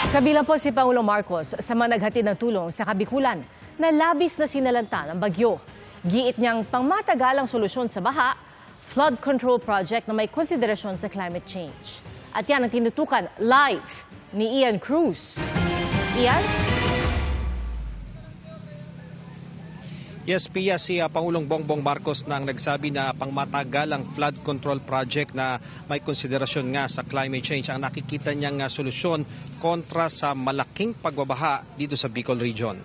Kabilang po si Pangulong Marcos sa mga naghatid ng tulong sa Kabikulan na labis na sinalanta ng bagyo. Giit niyang pangmatagalang solusyon sa baha, flood control project na may konsiderasyon sa climate change. At yan ang tinutukan live ni Ian Cruz. Ian? Yes, Pia, si Pangulong Bongbong Marcos na ang nagsabi na pangmatagalang flood control project na may konsiderasyon nga sa climate change ang nakikita niyang solusyon kontra sa malaking pagbabaha dito sa Bicol Region.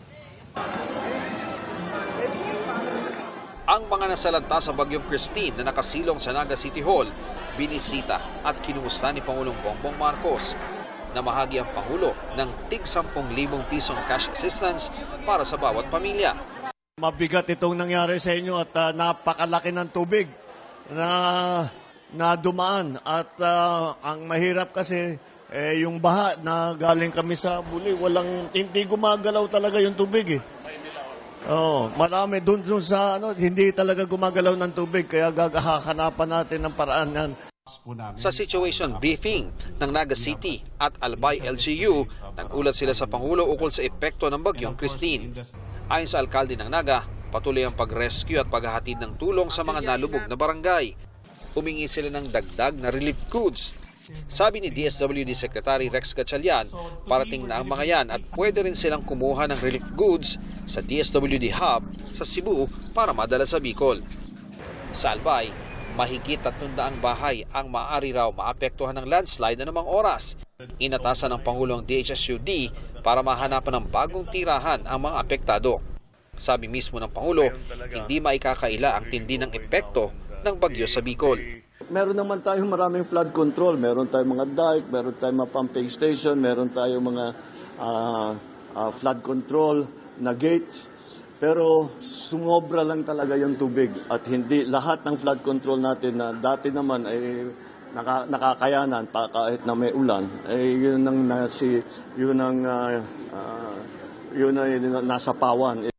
Ang mga nasalanta sa Bagyong Christine na nakasilong sa Naga City Hall, binisita at kinumusta ni Pangulong Bongbong Marcos. Namahagi ang Pangulo ng tig 10,000 pisong cash assistance para sa bawat pamilya. Mabigat itong nangyari sa inyo at napakalaki ng tubig na dumaan. At ang mahirap kasi yung baha na galing kami sa Buli, hindi gumagalaw talaga yung tubig eh. Marami doon sa hindi talaga gumagalaw ng tubig kaya gagahahanapan natin ng paraan yan. Sa situation briefing ng Naga City at Albay LGU, nag-ulat sila sa Pangulo ukol sa epekto ng Bagyong Christine. Ayon sa alkalde ng Naga, patuloy ang pag-rescue at paghahatid ng tulong sa mga nalubog na barangay. Humingi sila ng dagdag na relief goods. Sabi ni DSWD Secretary Rex Gatchalian, parating na ang mga yan at pwede rin silang kumuha ng relief goods sa DSWD Hub sa Cebu para madala sa Bicol. Sa Albay, mahigit 300 bahay ang maaari raw maapektuhan ng landslide na namang oras. Inatasan ng Pangulo ang DHSUD para mahanapan ng bagong tirahan ang mga apektado. Sabi mismo ng Pangulo, hindi maikakaila ang tindi ng epekto ng bagyo sa Bicol. Meron naman tayong maraming flood control. Meron tayong mga dike, meron tayong mga pumping station, meron tayong mga flood control na gates. Pero sumobra lang talaga yung tubig at hindi lahat ng flood control natin na dati naman ay nakakayanan pa kahit na may ulan. Yun ay nasa pawan.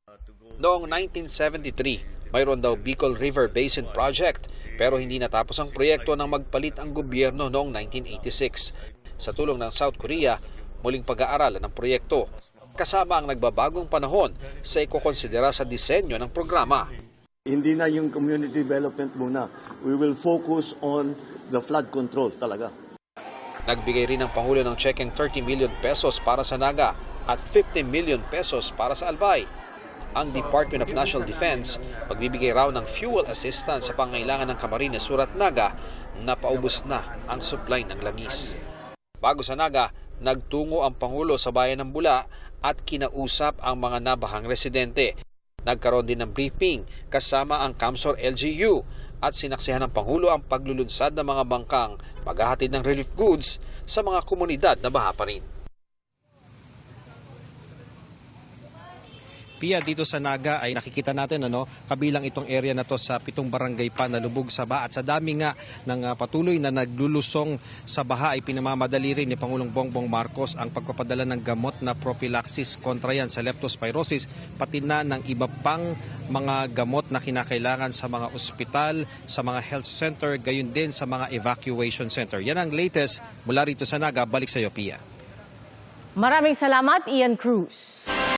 Noong 1973, mayroon daw Bicol River Basin Project pero hindi natapos ang proyekto nang magpalit ang gobyerno noong 1986. Sa tulong ng South Korea, muling pag-aaralan ng proyekto. Kasama ang nagbabagong panahon sa ikokonsidera sa disenyo ng programa. Hindi na yung community development muna. We will focus on the flood control talaga. Nagbigay rin ang Pangulo ng chequeng 30 million pesos para sa Naga at 50 million pesos para sa Albay. Ang Department of National Defense magbibigay raw ng fuel assistance sa pangailangan ng Camarines Sur at Naga na paubos na ang supply ng langis. Bago sa Naga, nagtungo ang Pangulo sa bayan ng Bula at kinausap ang mga nabahang residente. Nagkaroon din ng briefing kasama ang Camsor LGU at sinaksihan ng Pangulo ang paglulunsad ng mga bangkang maghahatid ng relief goods sa mga komunidad na baha pa rin. Pia, dito sa Naga ay nakikita natin kabilang itong area na to sa 7 barangay pa na lubog sa baha at sa dami nga ng patuloy na naglulusong sa baha ay pinamamadali rin ni Pangulong Bongbong Marcos ang pagpapadala ng gamot na prophylaxis kontra yan sa leptospirosis pati na ng iba pang mga gamot na kinakailangan sa mga ospital, sa mga health center, gayon din sa mga evacuation center. Yan ang latest mula rito sa Naga. Balik sa iyo, Pia. Maraming salamat, Ian Cruz.